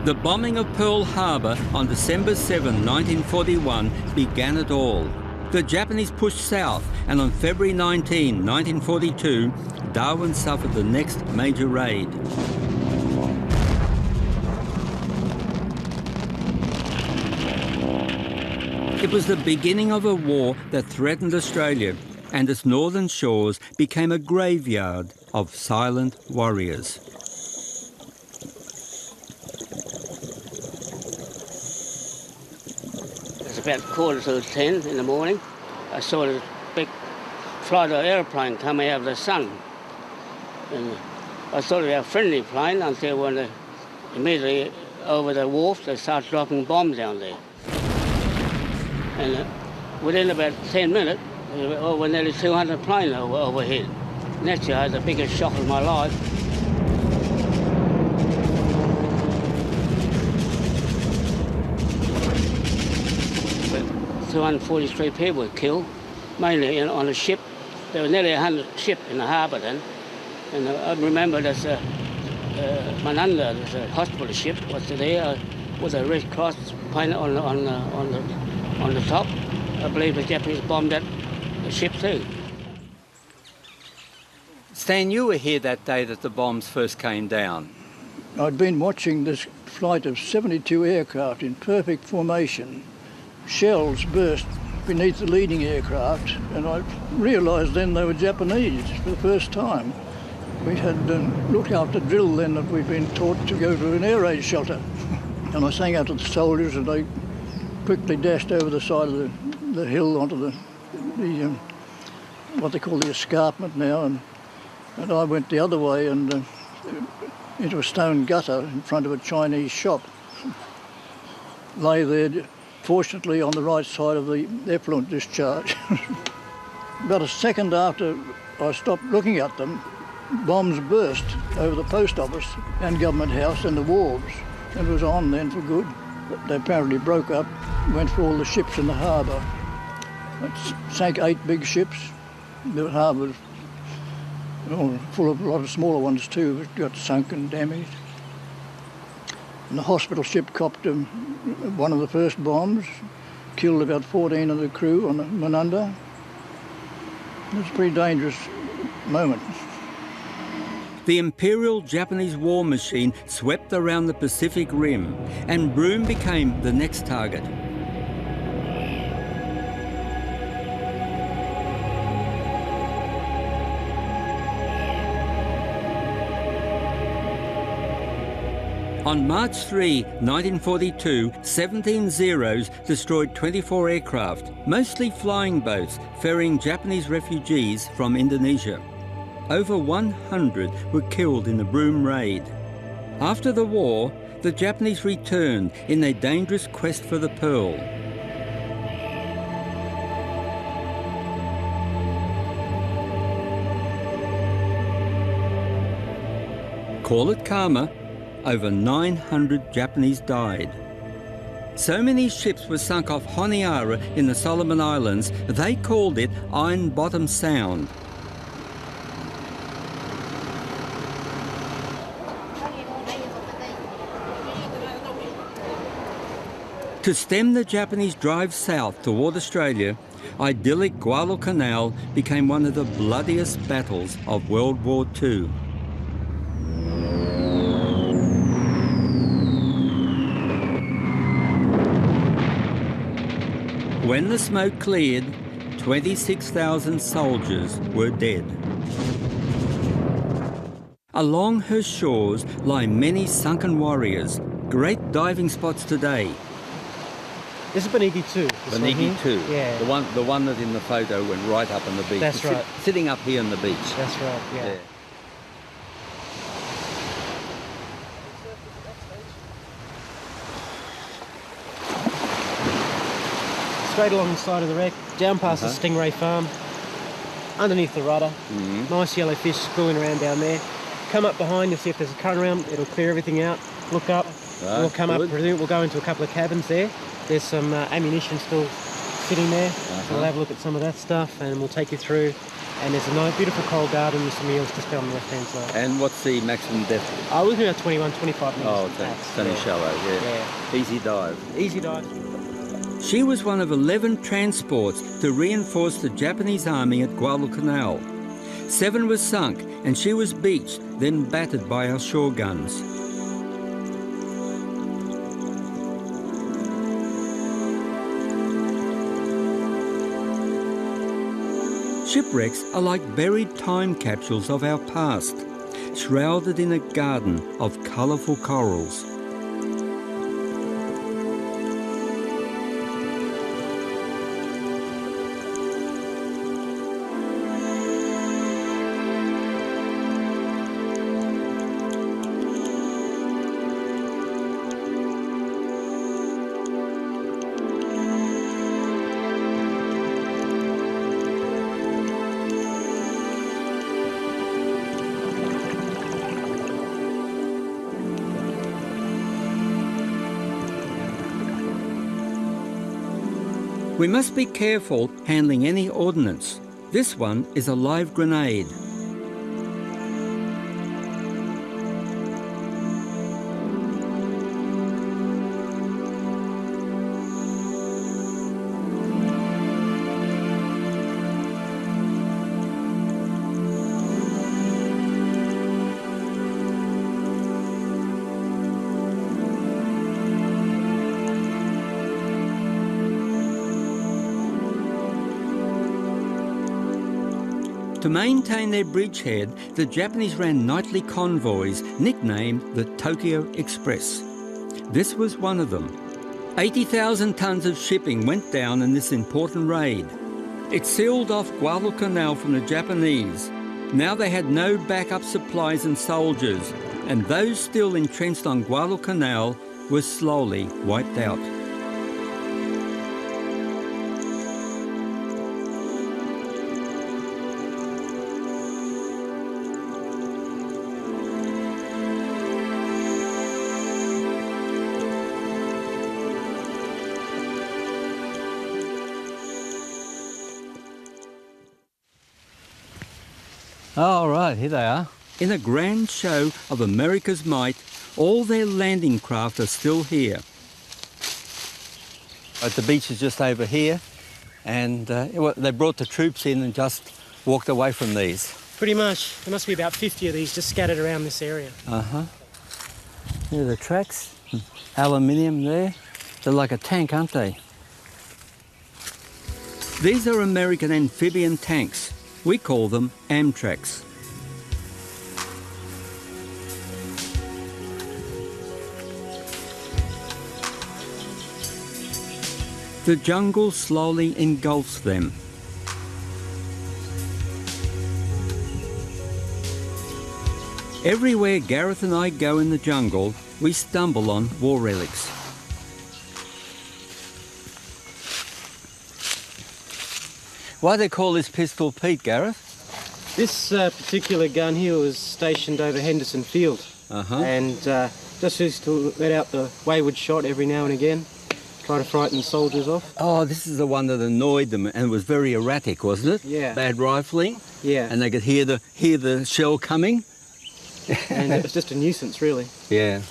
The bombing of Pearl Harbor on December 7, 1941 began it all. The Japanese pushed south, and on February 19, 1942, Darwin suffered the next major raid. It was the beginning of a war that threatened Australia, and its northern shores became a graveyard of silent warriors. About 9:45 in the morning, I saw a big flight of aeroplane coming out of the sun. And I thought it was a friendly plane until when immediately over the wharf they started dropping bombs down there. And within about 10 minutes, over nearly 200 planes overhead. Naturally, I had the biggest shock of my life. 243 people were killed, mainly on a ship. There were nearly 100 ships in the harbour then. And I remember there's a Mananda, there's a hospital ship, was there with a Red Cross painted on the top. I believe the Japanese bombed that ship too. Stan, you were here that day that the bombs first came down. I'd been watching this flight of 72 aircraft in perfect formation. Shells burst beneath the leading aircraft, and I realised then they were Japanese for the first time. We had looked after drill then that we'd been taught to go to an air raid shelter. And I sang out to the soldiers, and they quickly dashed over the side of the hill onto the what they call the escarpment now, and I went the other way and into a stone gutter in front of a Chinese shop. Lay there, fortunately on the right side of the effluent discharge. About a second after I stopped looking at them, bombs burst over the post office and government house and the wharves. It was on then for good. They apparently broke up, went for all the ships in the harbour. It sank 8 big ships. The harbour was full of a lot of smaller ones too, which got sunk and damaged. And the hospital ship copped one of the first bombs, killed about 14 of the crew on the Mananda. It was a pretty dangerous moment. The Imperial Japanese war machine swept around the Pacific Rim, and Broome became the next target. On March 3, 1942, 17 Zeros destroyed 24 aircraft, mostly flying boats ferrying Japanese refugees from Indonesia. Over 100 were killed in the Broome raid. After the war, the Japanese returned in their dangerous quest for the pearl. Call it karma. Over 900 Japanese died. So many ships were sunk off Honiara in the Solomon Islands, they called it Iron Bottom Sound. To stem the Japanese drive south toward Australia, idyllic Guadalcanal became one of the bloodiest battles of World War II. When the smoke cleared, 26,000 soldiers were dead. Along her shores lie many sunken warriors, great diving spots today. This is Benigi 2. Benigi 2, yeah. The one that in the photo went right up on the beach. That's right. Sitting up here on the beach. That's right, yeah. There. Straight along the side of the wreck, down past the Stingray farm, underneath the rudder. Nice yellow fish schooling around down there. Come up behind, you'll see if there's a current around, it'll clear everything out. Look up, we'll come up, we'll go into a couple of cabins there. There's some ammunition still sitting there. So we'll have a look at some of that stuff and we'll take you through. And there's a nice, beautiful coral garden with some eels just down the left-hand side. And what's the maximum depth? We're looking at 21, 25 minutes. Oh, it's only shallow, yeah. Easy dive. Easy dive. She was one of 11 transports to reinforce the Japanese army at Guadalcanal. 7 were sunk and she was beached, then battered by our shore guns. Shipwrecks are like buried time capsules of our past, shrouded in a garden of colourful corals. We must be careful handling any ordnance. This one is a live grenade. To maintain their bridgehead, the Japanese ran nightly convoys nicknamed the Tokyo Express. This was one of them. 80,000 tons of shipping went down in this important raid. It sealed off Guadalcanal from the Japanese. Now they had no backup supplies and soldiers, and those still entrenched on Guadalcanal were slowly wiped out. All right, here they are. In a grand show of America's might, all their landing craft are still here. The beach is just over here, and they brought the troops in and just walked away from these. Pretty much. There must be about 50 of these just scattered around this area. Here are the tracks. Aluminium there. They're like a tank, aren't they? These are American amphibian tanks. We call them Amtraks. The jungle slowly engulfs them. Everywhere Gareth and I go in the jungle, we stumble on war relics. Why do they call this Pistol Pete, Gareth? This particular gun here was stationed over Henderson Field. And just used to let out the wayward shot every now and again, try to frighten the soldiers off. Oh, this is the one that annoyed them and was very erratic, wasn't it? Yeah. Bad rifling. Yeah. And they could hear the shell coming. And it was just a nuisance, really. Yeah.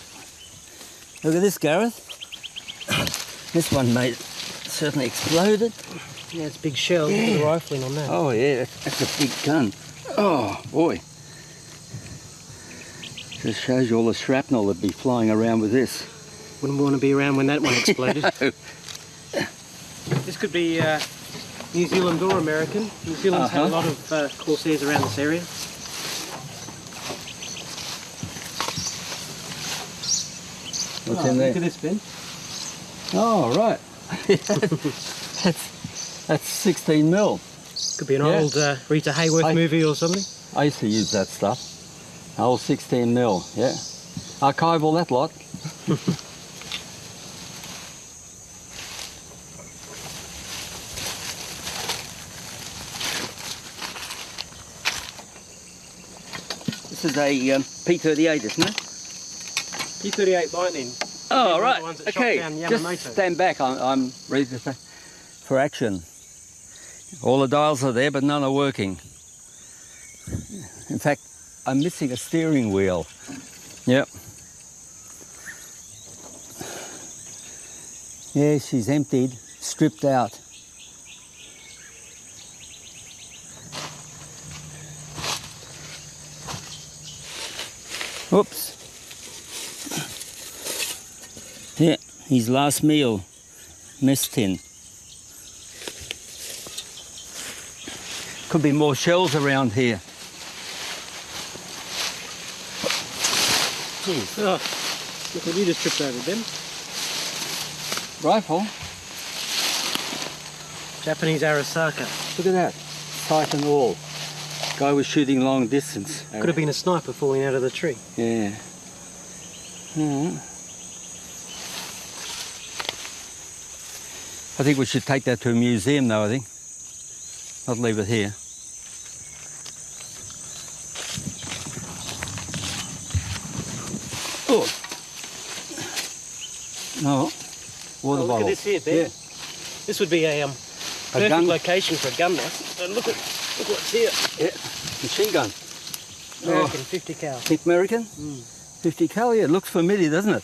Look at this, Gareth. This one certainly exploded. Yeah, it's a big shell. Look at the rifling on that. Oh, yeah, that's a big gun. Oh, boy. Just shows you all the shrapnel that'd be flying around with this. Wouldn't want to be around when that one exploded. No. This could be New Zealand or American. New Zealand's had a lot of Corsairs around this area. What's in there? Look at this, Ben. Oh, right. That's 16 mil. Could be an old Rita Hayworth movie or something. I used to use that stuff. Old 16 mil, yeah. Archive all that lot. This is a P-38, isn't it? P-38 Lightning. Oh, These are right. the ones that Okay, shot down just Yamamoto. stand back. I'm ready to say. for action. All the dials are there, but none are working. In fact, I'm missing a steering wheel. Yep. Yeah, she's emptied, stripped out. Oops. Yeah, his last meal, mess tin. Could be more shells around here. Jeez. Oh, look what you just tripped over, Ben. Rifle? Japanese Arasaka. Look at that. Sight and all. Guy was shooting long distance. Could have been a sniper falling out of the tree. Yeah. I think we should take that to a museum though, I think. Not leave it here. Oh. No. Water bottle. Look at this here, Ben. Yeah. This would be a perfect gun location for a gun nest. Look what's here. Yeah. Machine gun. American 50 cal. Think American? 50 cal, yeah. It looks familiar, doesn't it?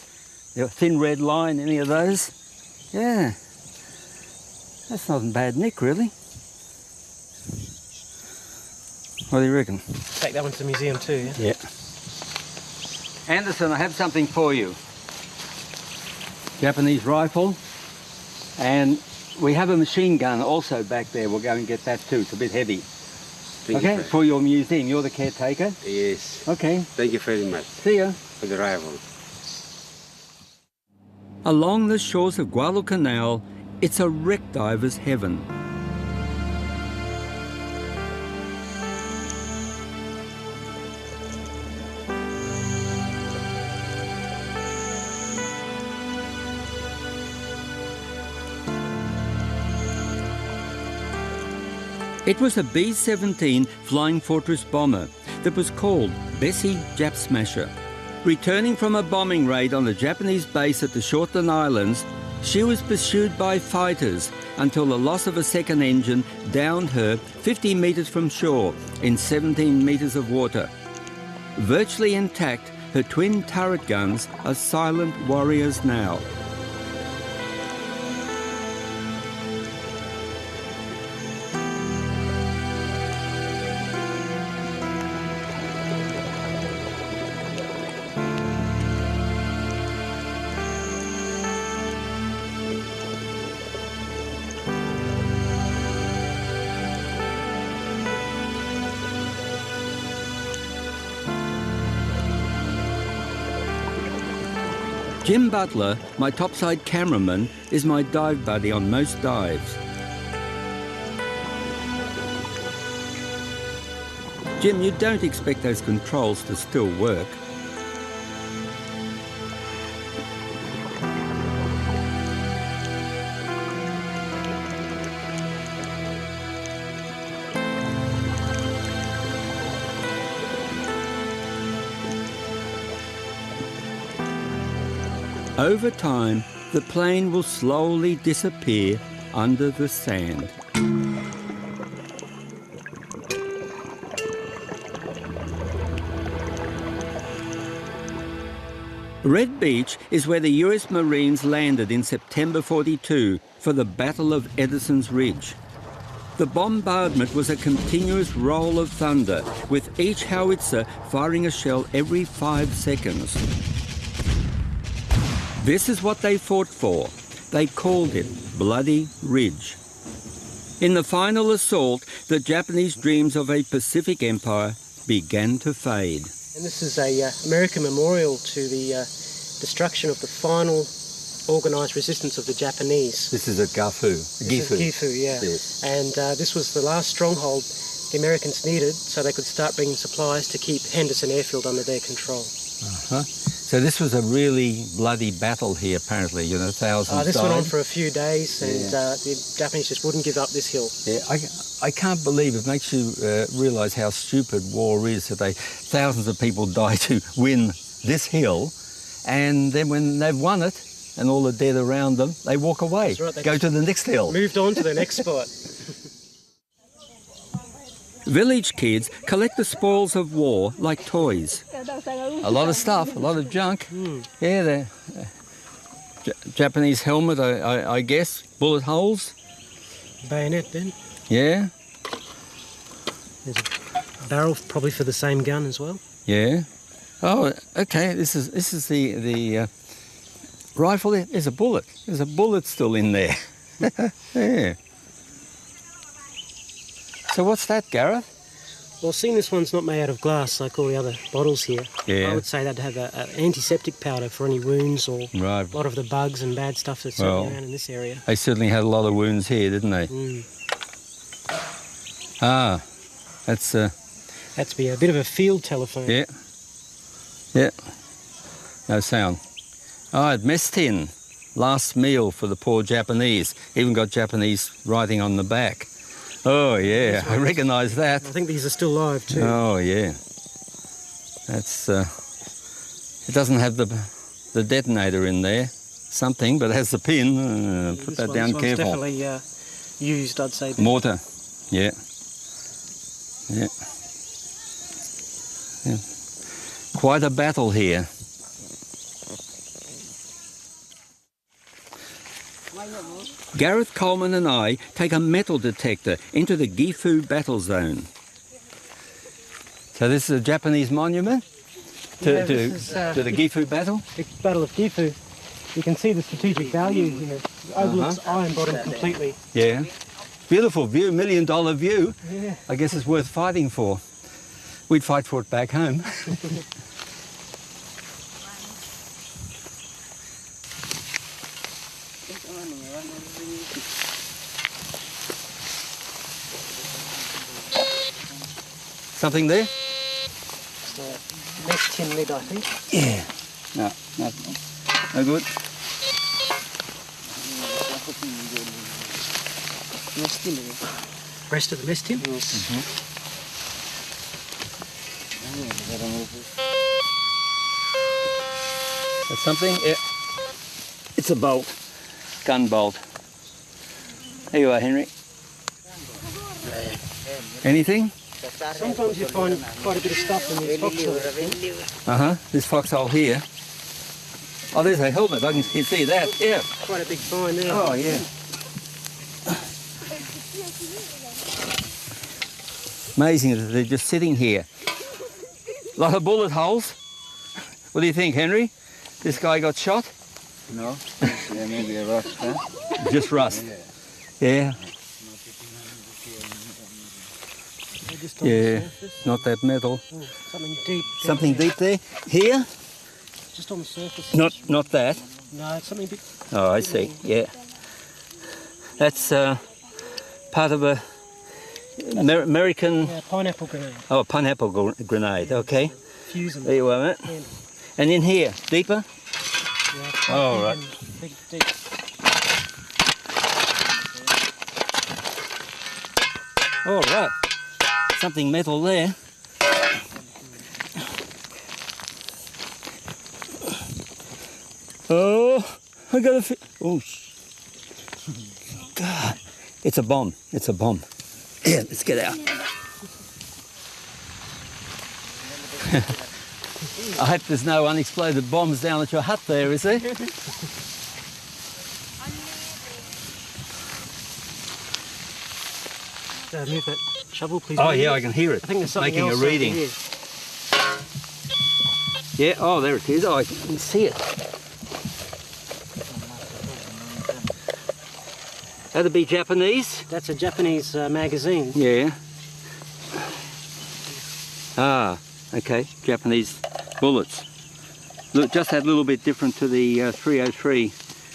The thin red line, any of those? Yeah. That's not a bad nick, really. What do you reckon? Take that one to the museum too, yeah? Yeah. Anderson, I have something for you. Japanese rifle. And we have a machine gun also back there. We'll go and get that too. It's a bit heavy. Thank you For your museum. You're the caretaker? Yes. Okay. Thank you very much See ya. for the rifle. Along the shores of Guadalcanal, it's a wreck diver's heaven. It was a B-17 Flying Fortress bomber that was called Bessie Jap Smasher. Returning from a bombing raid on a Japanese base at the Shortland Islands, she was pursued by fighters until the loss of a second engine downed her 50 metres from shore in 17 metres of water. Virtually intact, her twin turret guns are silent warriors now. Jim Butler, my topside cameraman, is my dive buddy on most dives. Jim, you don't expect those controls to still work. Over time, the plane will slowly disappear under the sand. Red Beach is where the US Marines landed in September 42 for the Battle of Edison's Ridge. The bombardment was a continuous roll of thunder, with each howitzer firing a shell every 5 seconds. This is what they fought for. They called it Bloody Ridge. In the final assault, the Japanese dreams of a Pacific empire began to fade. And this is a American memorial to the destruction of the final organised resistance of the Japanese. This is at Gifu. Gifu, yeah. Yes. And this was the last stronghold the Americans needed so they could start bringing supplies to keep Henderson Airfield under their control. Uh-huh. So this was a really bloody battle here, apparently, you know, thousands This died. went on for a few days, and the Japanese just wouldn't give up this hill. Yeah, I can't believe it. Makes you realise how stupid war is, that thousands of people die to win this hill, and then when they've won it, and all the dead around them, they walk away, That's right, they go to the next hill. moved on to the next spot. Village kids collect the spoils of war like toys. A lot of stuff, a lot of junk. Yeah, the Japanese helmet, I guess, bullet holes. Bayonet then. Yeah, There's a barrel probably for the same gun as well. yeah. Oh, okay. This is the rifle. There's a bullet. There's a bullet still in there. Yeah. So what's that, Gareth? Well, seeing this one's not made out of glass like all the other bottles here, Yeah. I would say that'd have an antiseptic powder for any wounds or Right. a lot of the bugs and bad stuff that's circling around in this area. They certainly had a lot of wounds here, didn't they? Ah, that's That's be a bit of a field telephone. yeah. Yeah. No sound. Oh, mess tin. Last meal for the poor Japanese. Even got Japanese writing on the back. Oh yeah, I recognise that. I think these are still live too. Oh yeah. That's it doesn't have the detonator in there. Something, but it has the pin. Put that down This one's careful. definitely used, I'd say. Mortar. Yeah. Yeah. Yeah. Quite a battle here. Gareth Coleman and I take a metal detector into the Gifu battle zone. So this is a Japanese monument Yeah, to this is, the Gifu battle? The Battle of Gifu. You can see the strategic value here. It overlooks Iron Bottom completely. Yeah. Beautiful view, $1 million view. Yeah. I guess it's worth fighting for. We'd fight for it back home. Something there? It's a mess tin lid, I think. Yeah. No, no good. Rest of the mess tin. That's something? Yeah. It's a bolt. Gun bolt. There you are, Henry. Anything? Sometimes you find quite a bit of stuff in these foxholes. Uh-huh. This foxhole here. Oh, there's a helmet. I can see that. Yeah. Quite a big find there. Oh, yeah. Amazing that they're just sitting here. A lot of bullet holes. What do you think, Henry? This guy got shot? No, yeah, maybe a rust, huh? Just rust. Yeah. Just on the Yeah. surface. Not that metal. Oh, something deep. down Something there. deep there. Here? Just on the surface. Not that. No, it's something big. Oh, I see. Yeah. That's part of a American. Yeah, pineapple grenade. Oh, a pineapple grenade. Okay. Fusing. There you are, mate. Yeah. And in here, deeper. Yeah, quite Oh, big right. and Big, deep. All right. Something metal there. Oh, I got a. Oh, God. It's a bomb. It's a bomb. Yeah, let's get out. I hope there's no unexploded bombs down at your hut there, is there? Move that shovel, please. Oh, yeah, I can hear it. I think there's something making else a reading. over here. Yeah, oh, there it is. Oh, I can see it. That'd be Japanese? That's a Japanese magazine. Yeah. Ah, okay. Japanese bullets. Look, just that little bit different to the 303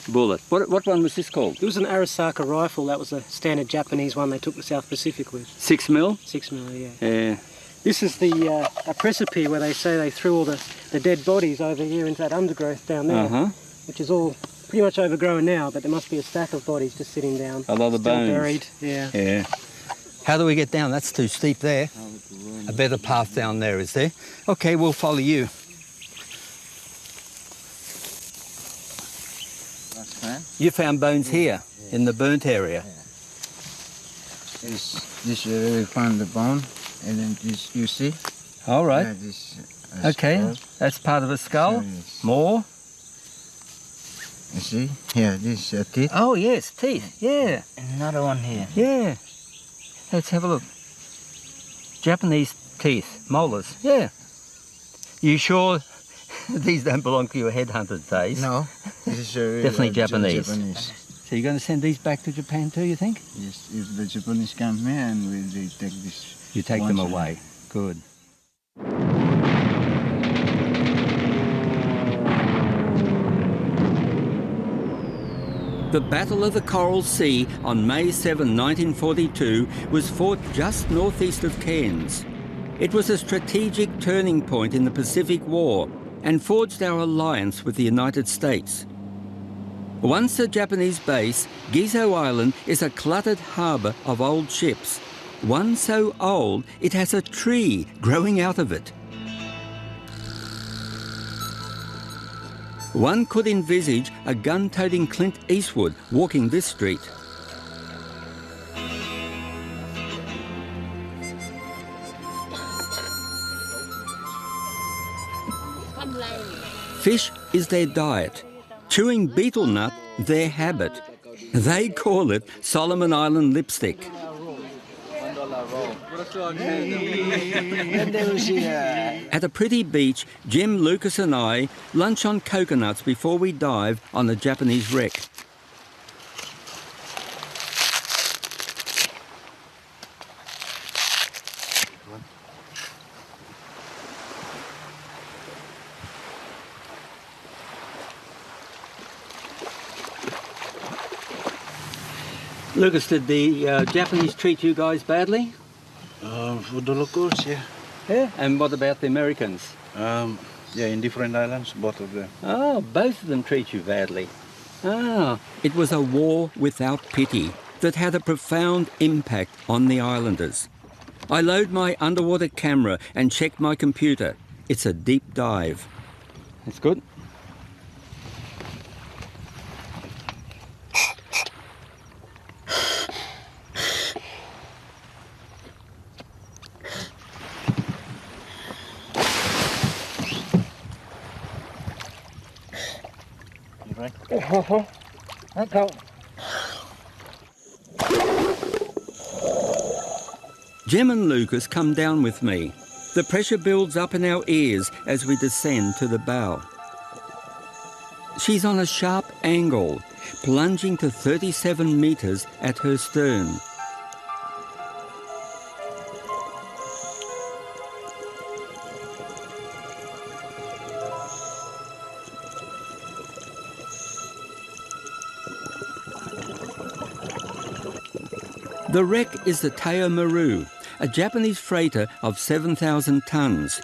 bullet. What one was this called? It was an Arisaka rifle. That was a standard Japanese one they took the South Pacific with. 6 mil? 6 mil, yeah. Yeah. This is the a precipice where they say they threw all the dead bodies over here into that undergrowth down there, Uh-huh. which is all pretty much overgrown now, but there must be a stack of bodies just sitting down. A lot of still bones. buried, yeah. Yeah. How do we get down? That's too steep there. A better path down there, is there? Okay, we'll follow you. Last time. You found bones here in the burnt area. This we found the bone, and then this you see. All right. Yeah, this, Okay, skull. that's part of a skull. Yes. More. You see? Here, this teeth. Oh yes, teeth. Yeah, Another one here. yeah. Let's have a look. Japanese teeth, molars. Yeah. You sure these don't belong to your headhunted days? No, this is really Definitely Japanese. Japanese. So you're going to send these back to Japan too, you think? Yes, if the Japanese come here and they take this. You take them once a away. day. Good. The Battle of the Coral Sea on May 7, 1942 was fought just northeast of Cairns. It was a strategic turning point in the Pacific War and forged our alliance with the United States. Once a Japanese base, Gizo Island is a cluttered harbour of old ships, one so old it has a tree growing out of it. One could envisage a gun-toting Clint Eastwood walking this street. Fish is their diet. Chewing betel nut, their habit. They call it Solomon Island lipstick. At a pretty beach, Jim, Lucas and I lunch on coconuts before we dive on the Japanese wreck. Lucas, did the Japanese treat you guys badly? For the locals, yeah. Yeah. And what about the Americans? Yeah, in different islands, both of them. Oh, both of them treat you badly. Ah, it was a war without pity that had a profound impact on the islanders. I load my underwater camera and check my computer. It's a deep dive. That's good. Jim and Lucas come down with me. The pressure builds up in our ears as we descend to the bow. She's on a sharp angle, plunging to 37 metres at her stern. The wreck is the Teao Maru, a Japanese freighter of 7,000 tonnes.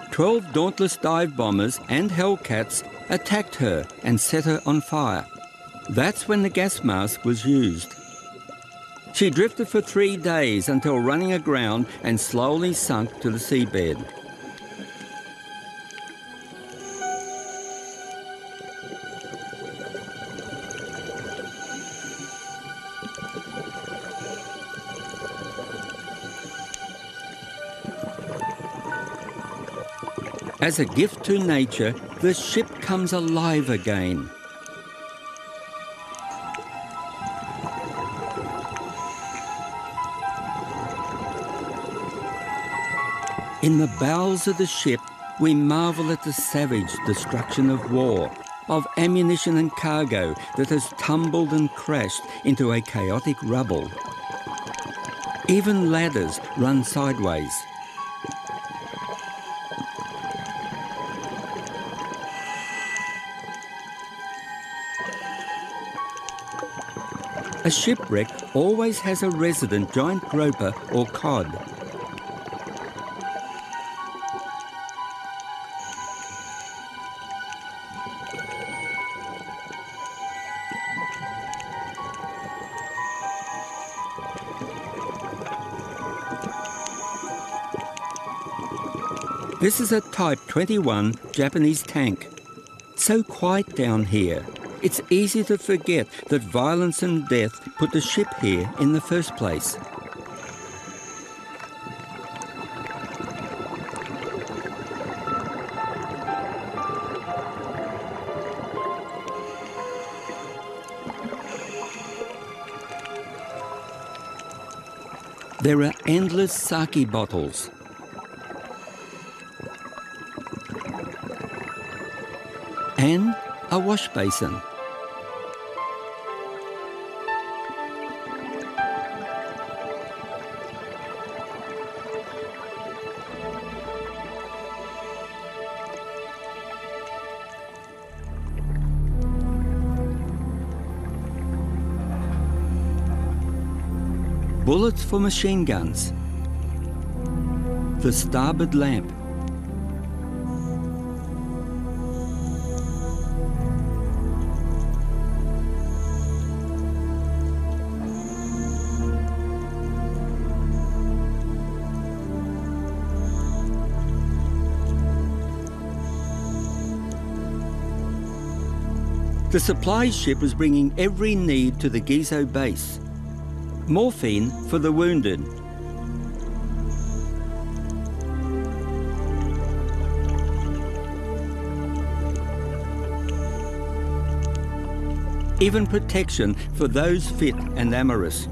12 dauntless dive bombers and Hellcats attacked her and set her on fire. That's when the gas mask was used. She drifted for 3 days until running aground and slowly sunk to the seabed. As a gift to nature, the ship comes alive again. In the bowels of the ship, we marvel at the savage destruction of war, of ammunition and cargo that has tumbled and crashed into a chaotic rubble. Even ladders run sideways. A shipwreck always has a resident giant groper or cod. This is a Type 21 Japanese tank. So quiet down here, It's easy to forget that violence and death put the ship here in the first place. There are endless sake bottles. And a wash basin. Bullets for machine guns. The starboard lamp. The supply ship was bringing every need to the Gizo base. Morphine for the wounded. Even protection for those fit and amorous.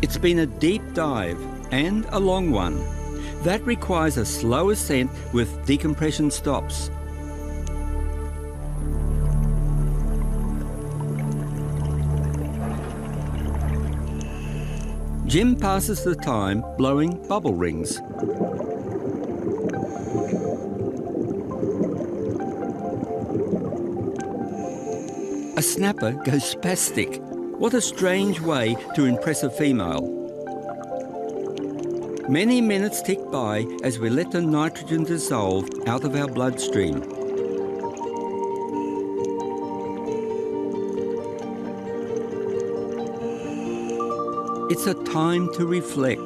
It's been a deep dive, and a long one. That requires a slow ascent with decompression stops. Jim passes the time blowing bubble rings. A snapper goes spastic. What a strange way to impress a female. Many minutes tick by as we let the nitrogen dissolve out of our bloodstream. It's a time to reflect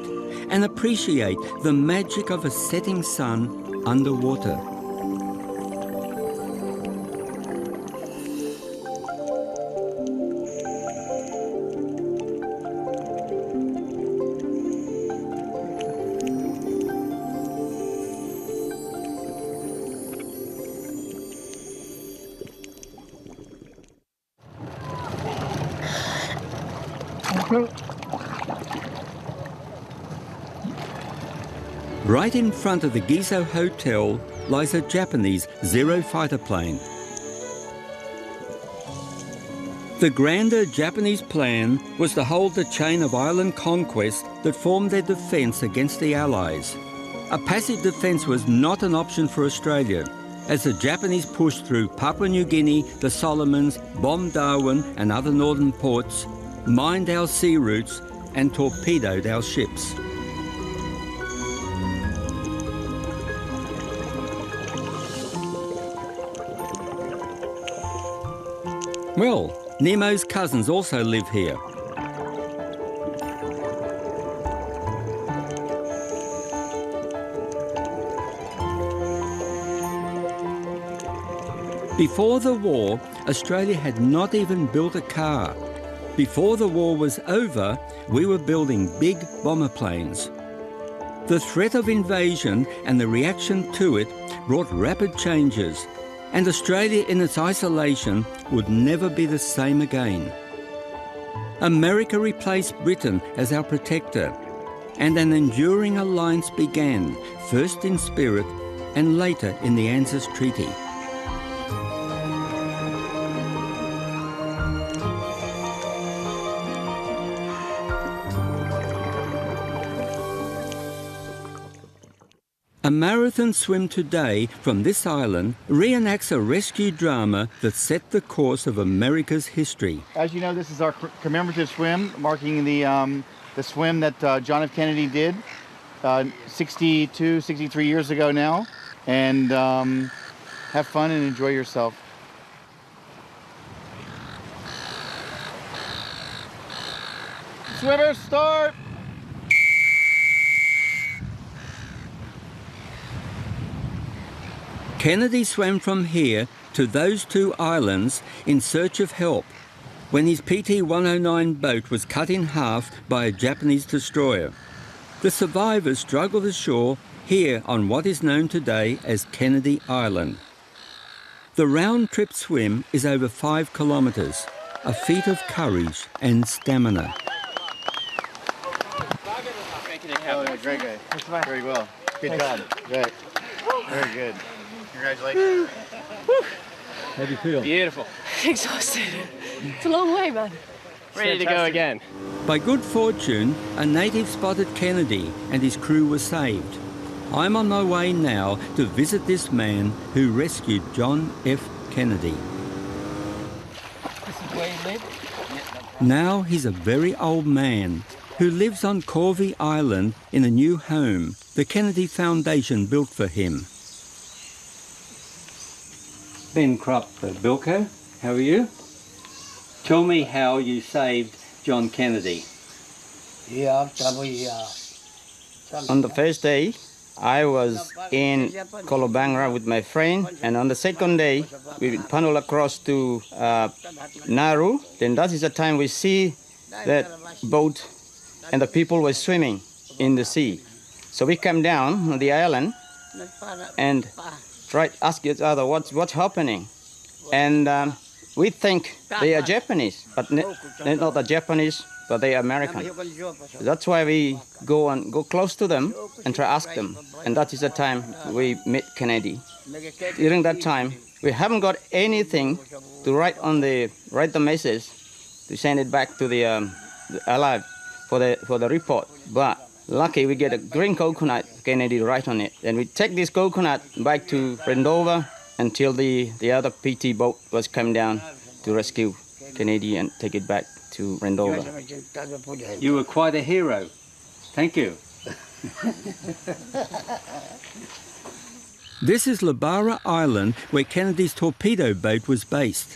and appreciate the magic of a setting sun underwater. Right in front of the Gizo Hotel lies a Japanese Zero fighter plane. The grander Japanese plan was to hold the chain of island conquest that formed their defence against the Allies. A passive defence was not an option for Australia, as the Japanese pushed through Papua New Guinea, the Solomons, bombed Darwin and other northern ports, mined our sea routes and torpedoed our ships. Well, Nemo's cousins also live here. Before the war, Australia had not even built a car. Before the war was over, we were building big bomber planes. The threat of invasion and the reaction to it brought rapid changes, and Australia in its isolation would never be the same again. America replaced Britain as our protector, and an enduring alliance began, first in spirit and later in the ANZUS Treaty. A marathon swim today from this island reenacts a rescue drama that set the course of America's history. As you know, this is our commemorative swim, marking the swim that John F. Kennedy did 63 years ago now. And have fun and enjoy yourself. Swimmers, start! Kennedy swam from here to those two islands in search of help when his PT-109 boat was cut in half by a Japanese destroyer. The survivors struggled ashore here on what is known today as Kennedy Island. The round-trip swim is over 5 kilometres, a feat of courage and stamina. Oh, yeah, great guy. Very well. Good job. Great. Very good. Congratulations. How do you feel? Beautiful. Exhausted. It's a long way, man. Ready to go again. By good fortune, a native spotted Kennedy and his crew were saved. I'm on my way now to visit this man who rescued John F. Kennedy. This is where you live? Now he's a very old man who lives on Corvey Island in a new home the Kennedy Foundation built for him. Ben Krupp, Bilko, how are you? Tell me how you saved John Kennedy. On the first day, I was in Colobangra with my friend, and on the second day, we paddled across to Nauru. Then that is the time we see that boat and the people were swimming in the sea. So we came down on the island and tried to ask each other what's happening. And we think they are Japanese, but they're not the Japanese, but they are American. That's why we go close to them and try to ask them. And that is the time we met Kennedy. During that time, we haven't got anything to write the message to send it back to the Allied for the report. But lucky we get a green coconut, Kennedy write on it. And we take this coconut back to Rendova until the other PT boat was come down to rescue Kennedy and take it back to Rendova. You were quite a hero. Thank you. This is Labara Island, where Kennedy's torpedo boat was based.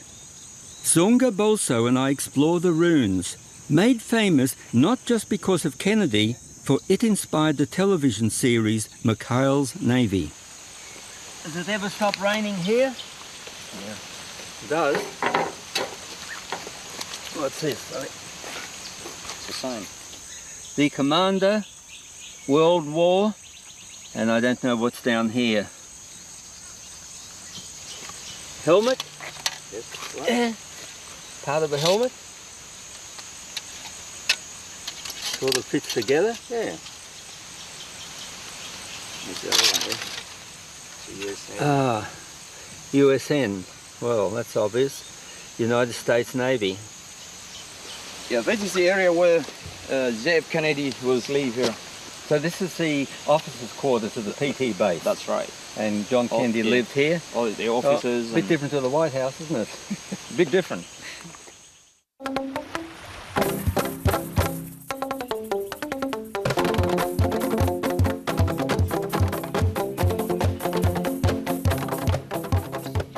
Zonga Bolso and I explore the ruins, made famous not just because of Kennedy, for it inspired the television series Mikhail's Navy. Does it ever stop raining here? Yeah. It does. What's this? It's a sign. The Commander, World War, and I don't know what's down here. Helmet? Yes. Part of the helmet? Sort of fits together? Yeah. There's the other one there. It's a USN. Ah, USN. Well, that's obvious. United States Navy. Yeah, this is the area where JF Kennedy was leave here. So this is the officers' quarters of the PT base. That's right. And John Kennedy lived here. Oh, the officers. A bit different to the White House, isn't it? Big different.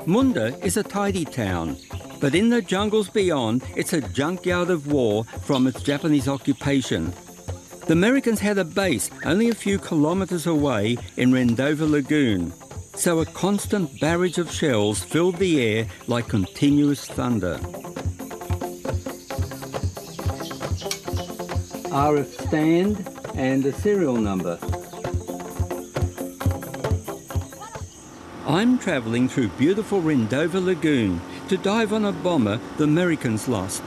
Munda is a tidy town, but in the jungles beyond, it's a junkyard of war from its Japanese occupation. The Americans had a base only a few kilometres away in Rendova Lagoon, so a constant barrage of shells filled the air like continuous thunder. RF stand and a serial number. I'm travelling through beautiful Rendova Lagoon to dive on a bomber the Americans lost.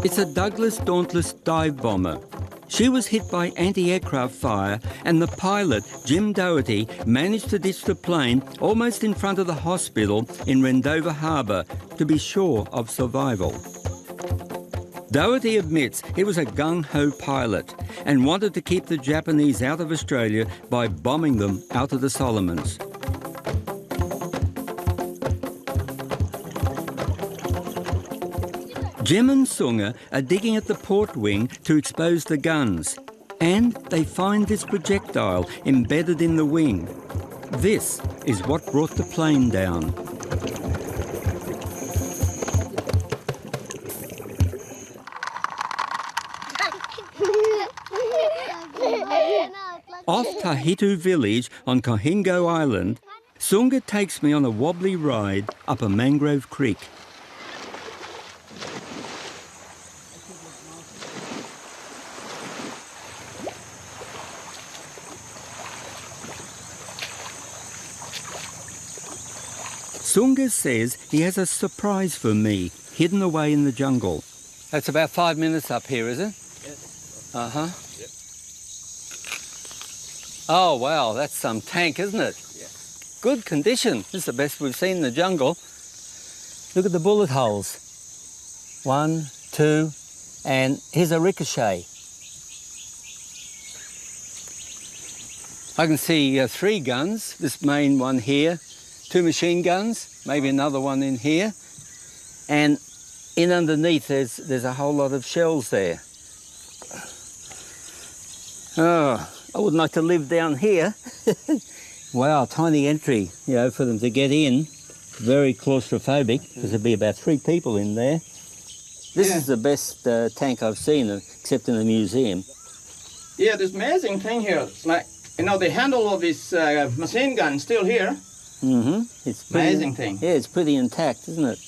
It's a Douglas Dauntless dive bomber. She was hit by anti-aircraft fire and the pilot, Jim Doherty, managed to ditch the plane almost in front of the hospital in Rendova Harbour to be sure of survival. Doherty admits he was a gung-ho pilot and wanted to keep the Japanese out of Australia by bombing them out of the Solomons. Jem and Sunga are digging at the port wing to expose the guns, and they find this projectile embedded in the wing. This is what brought the plane down. Off Tahitu village on Kohingo Island, Sunga takes me on a wobbly ride up a mangrove creek. Sunga says he has a surprise for me, hidden away in the jungle. That's about 5 minutes up here, is it? Yes. Uh-huh. Yep. Oh, wow, that's some tank, isn't it? Yeah. Good condition. This is the best we've seen in the jungle. Look at the bullet holes. 1, 2, and here's a ricochet. I can see 3 guns, this main one here, 2 machine guns, maybe another one in here, and in underneath there's a whole lot of shells there. Oh, I would like to live down here. Wow, tiny entry, you know, for them to get in. Very claustrophobic, because there'd be about 3 people in there. This is the best tank I've seen, except in the museum. Yeah, this amazing thing here, it's like, you know, the handle of this machine gun still here. Mm-hmm. It's pretty, amazing thing. Yeah, it's pretty intact, isn't it?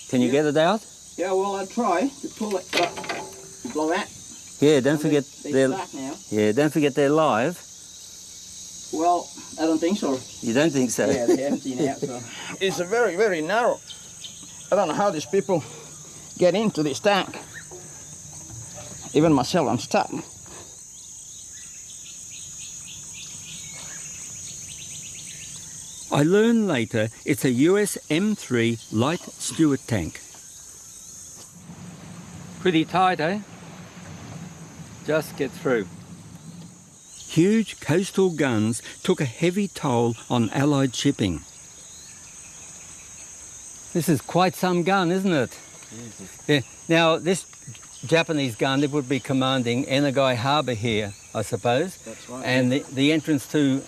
Can you get it out? Yeah, well, I'll try to pull it up, blow that. Yeah, don't forget they're back now. Yeah, don't forget they're live. Well, I don't think so. You don't think so? Yeah, they're empty now. So. It's a very, very narrow. I don't know how these people get into this tank. Even myself, I'm stuck. I learned later it's a US M3 light Stewart tank. Pretty tight, eh? Just get through. Huge coastal guns took a heavy toll on Allied shipping. This is quite some gun, isn't it? Jesus. Yeah. Now, this Japanese gun, it would be commanding Enagai Harbour here, I suppose. That's right. And the entrance to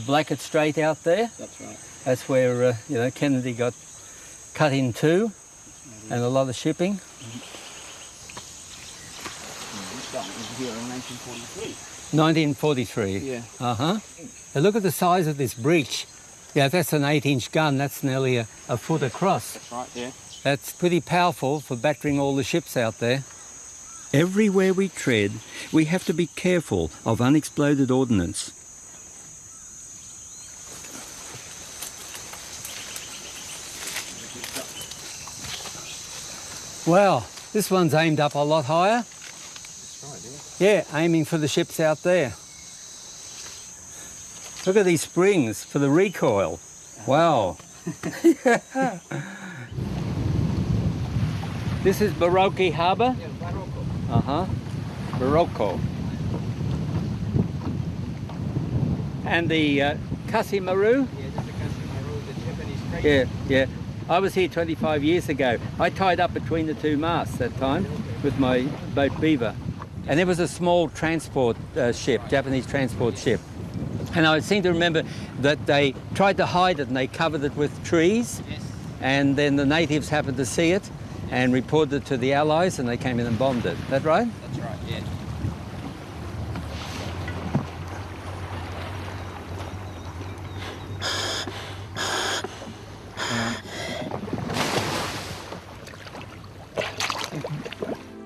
Blackett Strait out there. That's right. That's where, you know, Kennedy got cut in two, and a lot of shipping. This gun was here in 1943. 1943? Yeah. Uh-huh. Now look at the size of this breech. Yeah, if that's an 8-inch gun, that's nearly a foot across. That's right, yeah. That's pretty powerful for battering all the ships out there. Everywhere we tread, we have to be careful of unexploded ordnance. Wow, this one's aimed up a lot higher. That's right, yeah. Yeah, aiming for the ships out there. Look at these springs for the recoil. Wow. This is Baroque Harbour? Yeah, Morocco. Uh-huh. Morocco. And the Kasi Maru? Yeah, this is the Maru, the Japanese freight. Yeah, yeah. I was here 25 years ago. I tied up between the two masts that time with my boat Beaver. And there was a small transport ship, Japanese transport ship. And I seem to remember that they tried to hide it and they covered it with trees. Yes. And then the natives happened to see it and reported it to the Allies and they came in and bombed it. Is that right? That's right, yeah.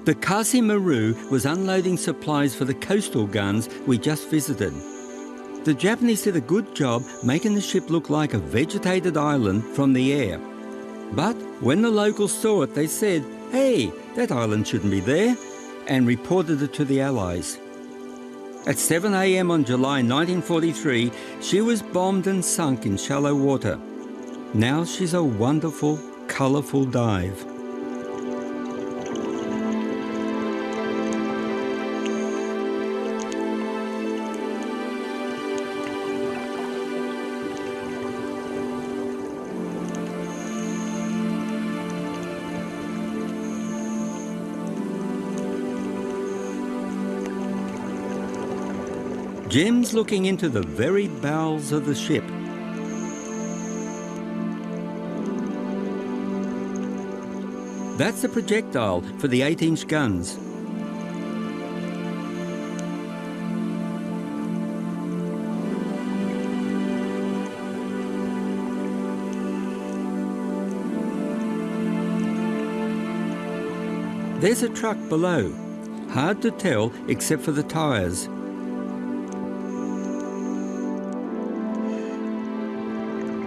The Kasi Maru was unloading supplies for the coastal guns we just visited. The Japanese did a good job making the ship look like a vegetated island from the air. But when the locals saw it, they said, "Hey, that island shouldn't be there," and reported it to the Allies. At 7 a.m. on July 1943, she was bombed and sunk in shallow water. Now she's a wonderful, colourful dive. Jim's looking into the very bowels of the ship. That's the projectile for the 8-inch guns. There's a truck below. Hard to tell except for the tyres.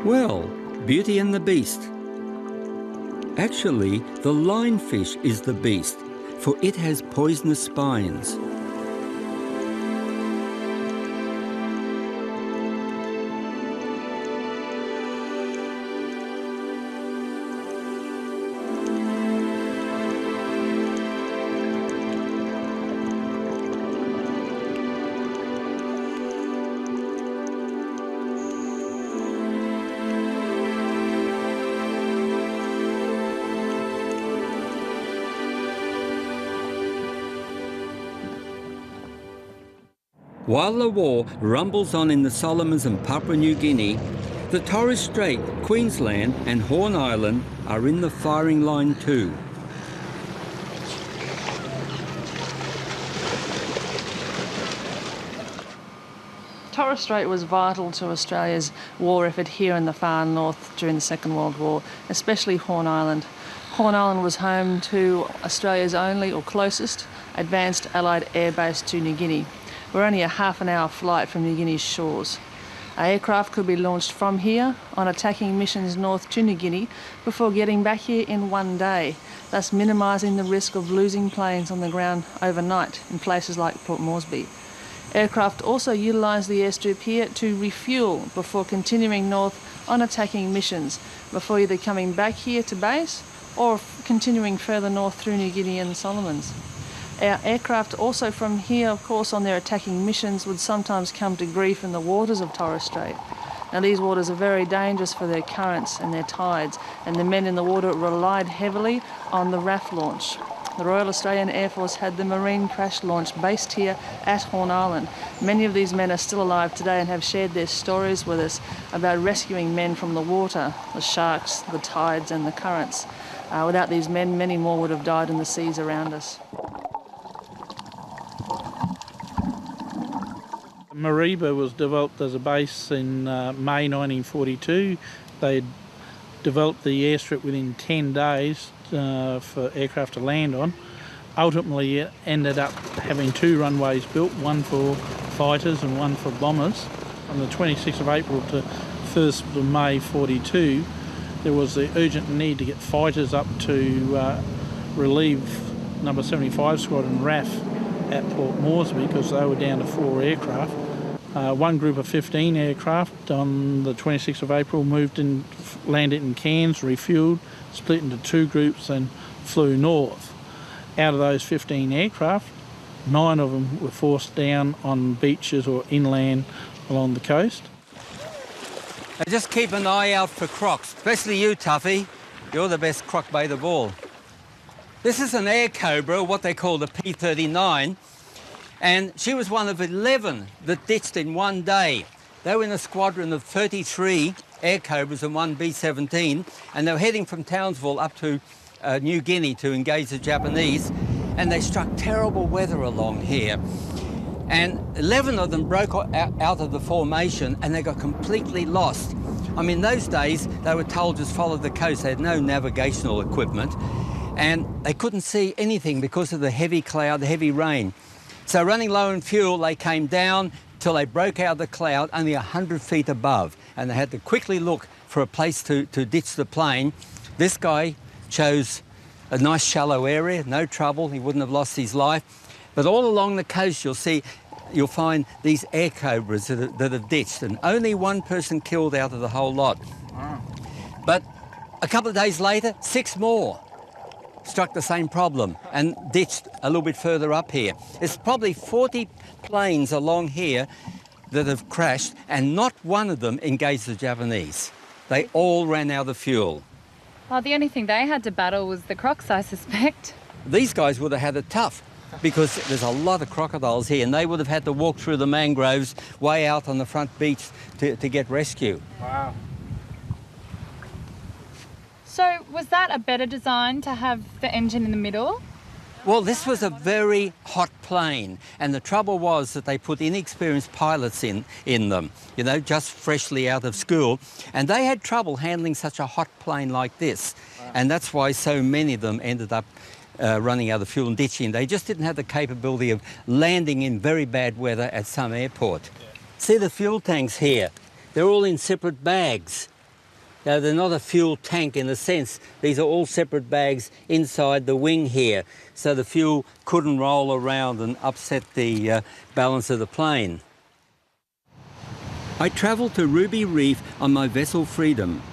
Well, Beauty and the Beast. Actually, the lionfish is the beast, for it has poisonous spines. While the war rumbles on in the Solomons and Papua New Guinea, the Torres Strait, Queensland and Horn Island are in the firing line too. Torres Strait was vital to Australia's war effort here in the far north during the Second World War, especially Horn Island. Horn Island was home to Australia's only or closest advanced Allied air base to New Guinea. We're only a half-an-hour flight from New Guinea's shores. Our aircraft could be launched from here on attacking missions north to New Guinea before getting back here in one day, thus minimising the risk of losing planes on the ground overnight in places like Port Moresby. Aircraft also utilised the airstrip here to refuel before continuing north on attacking missions, before either coming back here to base or continuing further north through New Guinea and the Solomons. Our aircraft also from here, of course, on their attacking missions would sometimes come to grief in the waters of Torres Strait. Now these waters are very dangerous for their currents and their tides, and the men in the water relied heavily on the RAF launch. The Royal Australian Air Force had the Marine Crash Launch based here at Horn Island. Many of these men are still alive today and have shared their stories with us about rescuing men from the water, the sharks, the tides and the currents. Without these men, many more would have died in the seas around us. Mariba was developed as a base in May 1942. They developed the airstrip within 10 days for aircraft to land on. Ultimately, it ended up having 2 runways built, one for fighters and one for bombers. On the 26th of April to 1st of May 42, there was the urgent need to get fighters up to relieve number 75 Squadron RAF at Port Moresby because they were down to 4 aircraft. One group of 15 aircraft on the 26th of April moved in, landed in Cairns, refuelled, split into 2 groups and flew north. Out of those 15 aircraft, 9 of them were forced down on beaches or inland along the coast. Just keep an eye out for crocs, especially you, Tuffy. You're the best croc bait of all. This is an air cobra, what they call the P-39, and she was one of 11 that ditched in one day. They were in a squadron of 33 air cobras and 1 B-17, and they were heading from Townsville up to New Guinea to engage the Japanese, and they struck terrible weather along here. And 11 of them broke out of the formation and they got completely lost. I mean, those days they were told just follow the coast. They had no navigational equipment and they couldn't see anything because of the heavy cloud, the heavy rain. So running low on fuel, they came down till they broke out of the cloud only 100 feet above, and they had to quickly look for a place to ditch the plane. This guy chose a nice shallow area, no trouble, he wouldn't have lost his life. But all along the coast you'll find these air cobras that have ditched, and only 1 person killed out of the whole lot. Wow. But a couple of days later, 6 more struck the same problem and ditched a little bit further up here. There's probably 40 planes along here that have crashed, and not one of them engaged the Japanese. They all ran out of fuel. Well, the only thing they had to battle was the crocs, I suspect. These guys would have had it tough. because there's a lot of crocodiles here, and they would have had to walk through the mangroves way out on the front beach to get rescue. Wow. So was that a better design to have the engine in the middle? Well, this was a very hot plane, and the trouble was that they put inexperienced pilots in them, you know, just freshly out of school, and they had trouble handling such a hot plane like this. Wow. And that's why so many of them ended up running out of fuel and ditching. They just didn't have the capability of landing in very bad weather at some airport. Yeah. See the fuel tanks here? They're all in separate bags. Now, they're not a fuel tank in a sense. These are all separate bags inside the wing here, so the fuel couldn't roll around and upset the balance of the plane. I travelled to Ruby Reef on my vessel Freedom.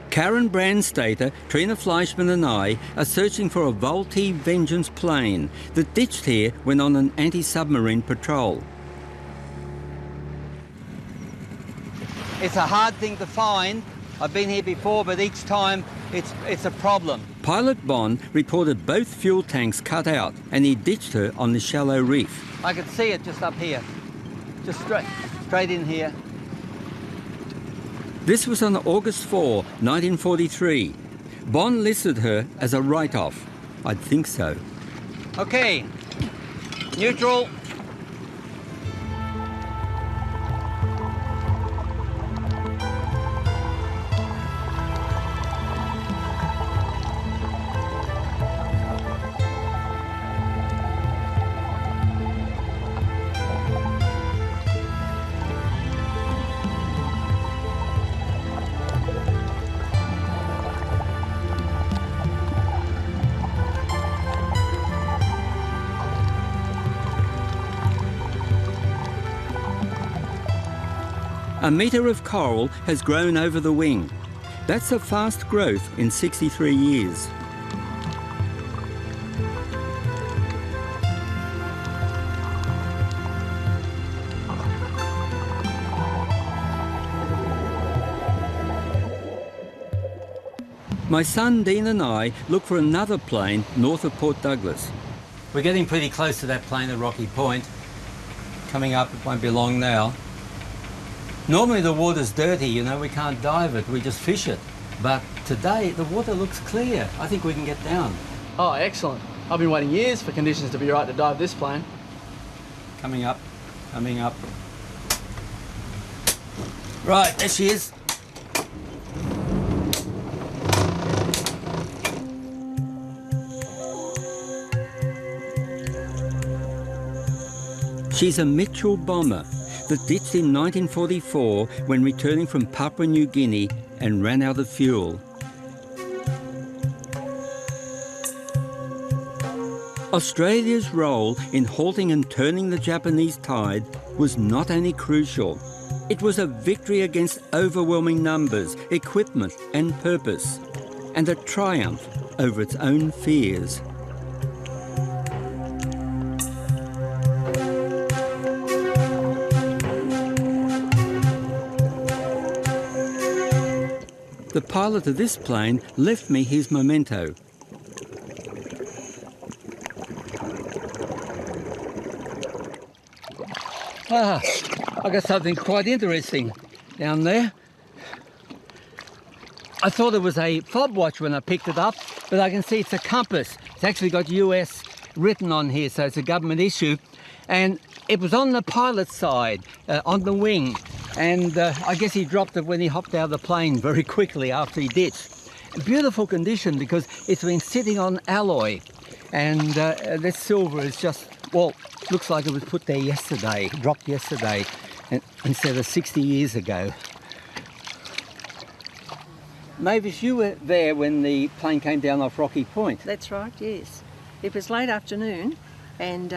Karen Brandstater, Trina Fleischman and I are searching for a Vultee Vengeance plane that ditched here when on an anti-submarine patrol. It's a hard thing to find. I've been here before, but each time it's a problem. Pilot Bond reported both fuel tanks cut out, and he ditched her on the shallow reef. I could see it just up here, just straight in here. This was on August 4, 1943. Bond listed her as a write-off. I'd think so. Okay, neutral. A metre of coral has grown over the wing. That's a fast growth in 63 years. My son Dean and I look for another plane north of Port Douglas. We're getting pretty close to that plane at Rocky Point. Coming up, it won't be long now. Normally the water's dirty, you know, we can't dive it, we just fish it. But today the water looks clear. I think we can get down. Oh, excellent. I've been waiting years for conditions to be right to dive this plane. Coming up, coming up. Right, there she is. She's a Mitchell bomber that ditched in 1944 when returning from Papua New Guinea and ran out of fuel. Australia's role in halting and turning the Japanese tide was not only crucial, it was a victory against overwhelming numbers, equipment and purpose, and a triumph over its own fears. The pilot of this plane left me his memento. I got something quite interesting down there. I thought it was a fob watch when I picked it up, but I can see it's a compass. It's actually got US written on here, so it's a government issue. And it was on the pilot's side, on the wing. And I guess he dropped it when he hopped out of the plane very quickly after he ditched. Beautiful condition because it's been sitting on alloy. And this silver is just, well, looks like it was put there yesterday, dropped yesterday, instead of 60 years ago. Mavis, you were there when the plane came down off Rocky Point. That's right, yes. It was late afternoon and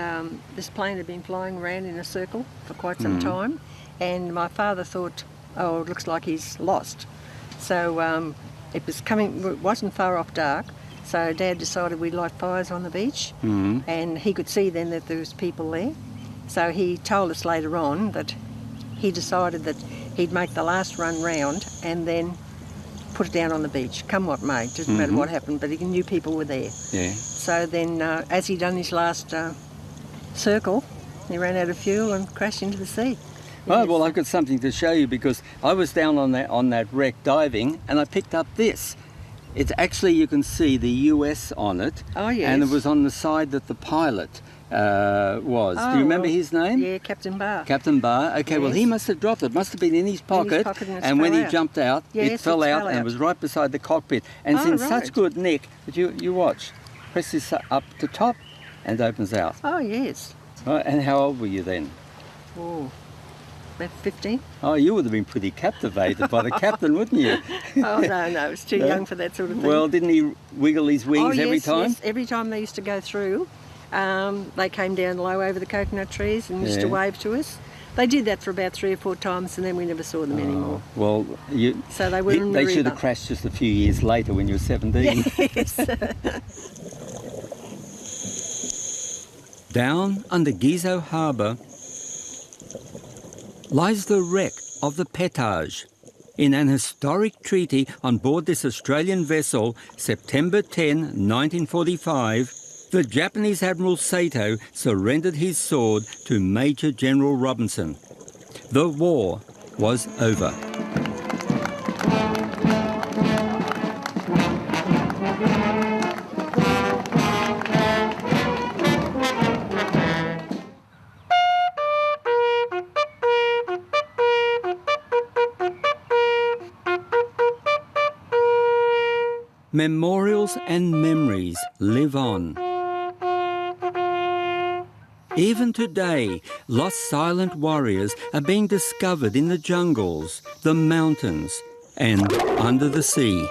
this plane had been flying around in a circle for quite some time. And my father thought, oh, it looks like he's lost. So it wasn't far off dark. So Dad decided we'd light fires on the beach. And he could see then that there was people there. So he told us later on that he decided that he'd make the last run round and then put it down on the beach, come what may. Doesn't matter what happened, but he knew people were there. Yeah. So then as he'd done his last circle. He ran out of fuel and crashed into the sea. Oh, well, I've got something to show you because I was down on that wreck diving and I picked up this. It's actually, you can see the US on it. Oh, yes. And it was on the side that the pilot was. Oh, do you remember well, his name? Yeah, Captain Barr. Captain Barr. Okay, well, Yes. he must have dropped it. Must have been in his pocket. And when he jumped out, Yes, it fell out and it was right beside the cockpit. And it's in such good nick that you watch. Press this up to top and it opens out. Oh, yes. Right, and how old were you then? Oh, about 15. Oh, you would have been pretty captivated by the captain, wouldn't you? Oh, no, I was too young for that sort of thing. Well, didn't he wiggle his wings every time? Yes, every time they used to go through, they came down low over the coconut trees and used to wave to us. They did that for about 3 or 4 times and then we never saw them anymore. Well, so they were in the they should river. have crashed just a few years later when you were 17. Yes. Down under Gizo Harbour lies the wreck of the Petage. In an historic treaty on board this Australian vessel, September 10, 1945, the Japanese Admiral Sato surrendered his sword to Major General Robinson. The war was over. Memorials and memories live on. Even today, lost silent warriors are being discovered in the jungles, the mountains, and under the sea.